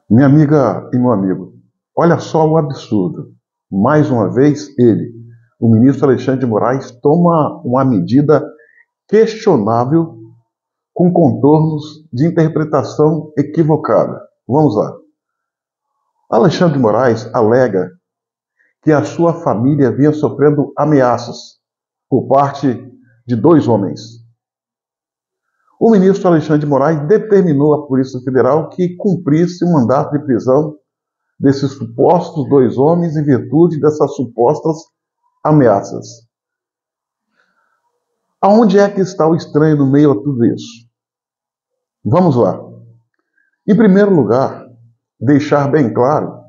Minha amiga e meu amigo, olha só o absurdo. Mais uma vez, ele, o ministro Alexandre de Moraes, toma uma medida questionável com contornos de interpretação equivocada. Vamos lá. Alexandre de Moraes alega que a sua família vinha sofrendo ameaças por parte de dois homens. O ministro Alexandre de Moraes determinou à Polícia Federal que cumprisse o mandato de prisão desses supostos dois homens em virtude dessas supostas ameaças. Aonde é que está o estranho no meio a tudo isso? Vamos lá. Em primeiro lugar, deixar bem claro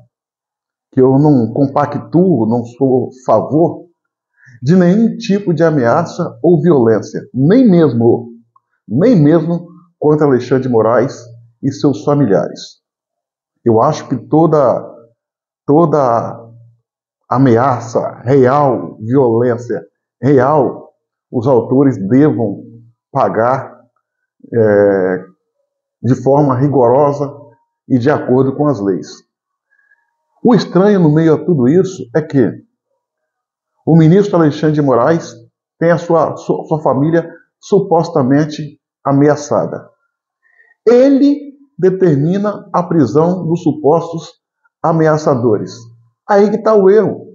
que eu não compactuo, não sou a favor de nenhum tipo de ameaça ou violência, nem mesmo contra Alexandre de Moraes e seus familiares. Eu acho que toda ameaça real, violência real, os autores devam pagar de forma rigorosa e de acordo com as leis. O estranho no meio a tudo isso é que o ministro Alexandre de Moraes tem a sua família supostamente ameaçada. Ele determina a prisão dos supostos ameaçadores. Aí que está o erro.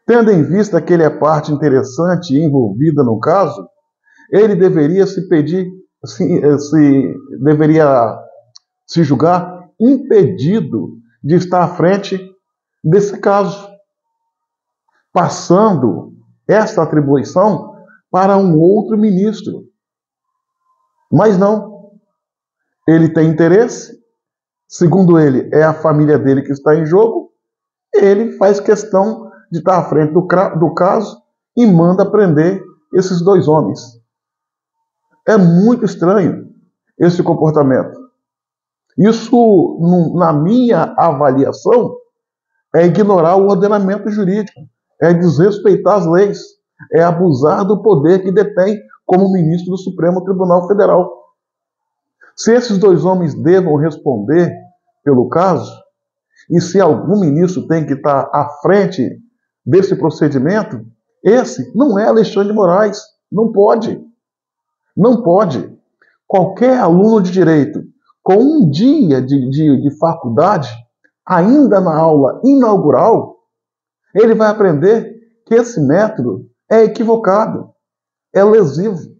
Tendo em vista que ele é parte interessante e envolvida no caso, ele deveria deveria se julgar impedido de estar à frente desse caso, passando essa atribuição para um outro ministro. Mas não. Ele tem interesse, segundo ele, é a família dele que está em jogo, ele faz questão de estar à frente do caso e manda prender esses dois homens. É muito estranho esse comportamento. Isso, na minha avaliação, é ignorar o ordenamento jurídico, é desrespeitar as leis, é abusar do poder que detém como ministro do Supremo Tribunal Federal. Se esses dois homens devam responder pelo caso, e se algum ministro tem que estar à frente desse procedimento, esse não é Alexandre de Moraes. Não pode. Não pode. Qualquer aluno de direito com um dia de faculdade, ainda na aula inaugural, ele vai aprender que esse método é equivocado, é lesivo.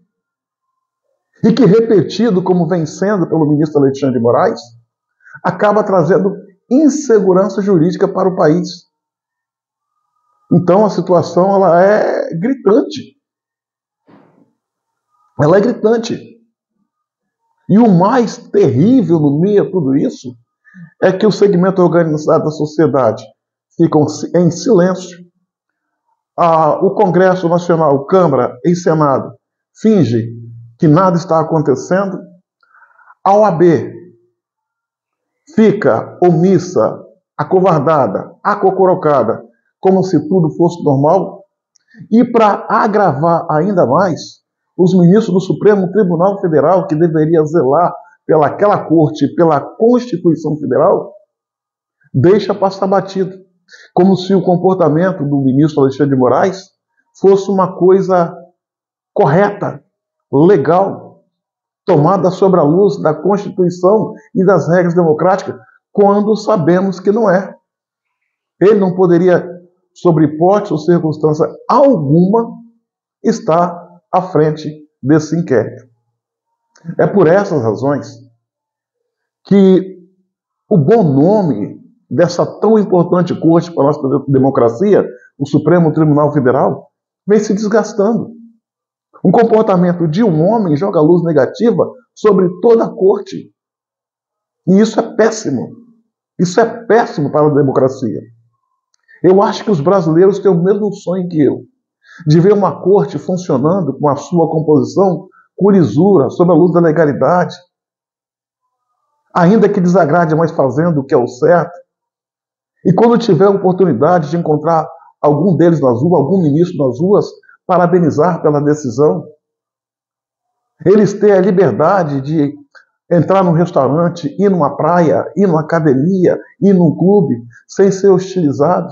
E que, repetido como vem sendo pelo ministro Alexandre de Moraes, acaba trazendo insegurança jurídica para o país. Então a situação ela é gritante. Ela é gritante. E o mais terrível no meio de tudo isso é que o segmento organizado da sociedade fica em silêncio. O Congresso Nacional, Câmara e Senado finge que nada está acontecendo. A OAB fica omissa, acovardada, acocorocada, como se tudo fosse normal. E para agravar ainda mais, os ministros do Supremo Tribunal Federal, que deveria zelar pelaquela corte, pela Constituição Federal, deixa passar batido, como se o comportamento do ministro Alexandre de Moraes fosse uma coisa correta, legal, tomada sobre a luz da Constituição e das regras democráticas, quando sabemos que não é. Ele não poderia, sob hipótese ou circunstância alguma, estar à frente desse inquérito. É por essas razões que o bom nome dessa tão importante corte para a nossa democracia, o Supremo Tribunal Federal, vem se desgastando. Um comportamento de um homem joga luz negativa sobre toda a corte. E isso é péssimo. Isso é péssimo para a democracia. Eu acho que os brasileiros têm o mesmo sonho que eu, de ver uma corte funcionando com a sua composição com lisura, sob a luz da legalidade, ainda que desagrade, mas fazendo o que é o certo. E quando tiver a oportunidade de encontrar algum deles nas ruas, algum ministro nas ruas, parabenizar pela decisão. Eles têm a liberdade de entrar num restaurante, ir numa praia, ir numa academia, ir num clube, sem ser hostilizado.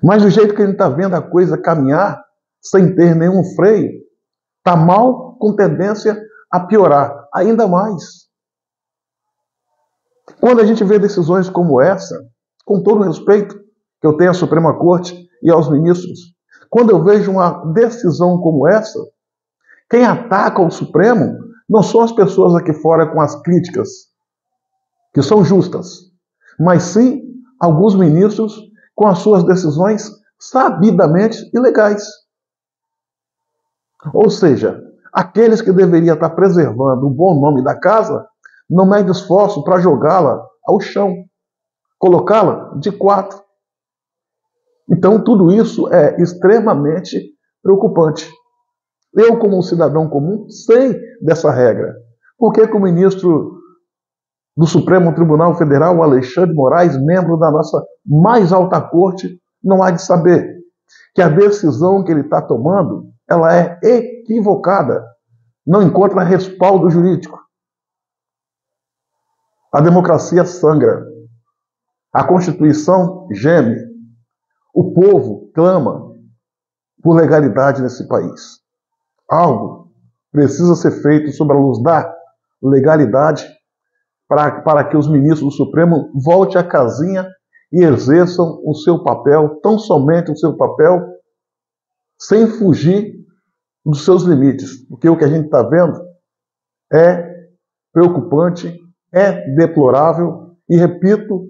Mas do jeito que a gente está vendo a coisa caminhar, sem ter nenhum freio, está mal, com tendência a piorar ainda mais. Quando a gente vê decisões como essa, com todo o respeito que eu tenho à Suprema Corte e aos ministros, quando eu vejo uma decisão como essa, quem ataca o Supremo não são as pessoas aqui fora com as críticas, que são justas, mas sim alguns ministros com as suas decisões sabidamente ilegais. Ou seja, aqueles que deveriam estar preservando o bom nome da casa não medem esforço para jogá-la ao chão, colocá-la de quatro. Então, tudo isso é extremamente preocupante. Eu, como um cidadão comum, sei dessa regra. Por que o ministro do Supremo Tribunal Federal, Alexandre Moraes, membro da nossa mais alta corte, não há de saber que a decisão que ele está tomando, ela é equivocada, não encontra respaldo jurídico. A democracia sangra, a Constituição geme, o povo clama por legalidade nesse país. Algo precisa ser feito sob a luz da legalidade para que os ministros do Supremo voltem à casinha e exerçam o seu papel, tão somente o seu papel, sem fugir dos seus limites. Porque o que a gente está vendo é preocupante, é deplorável e, repito,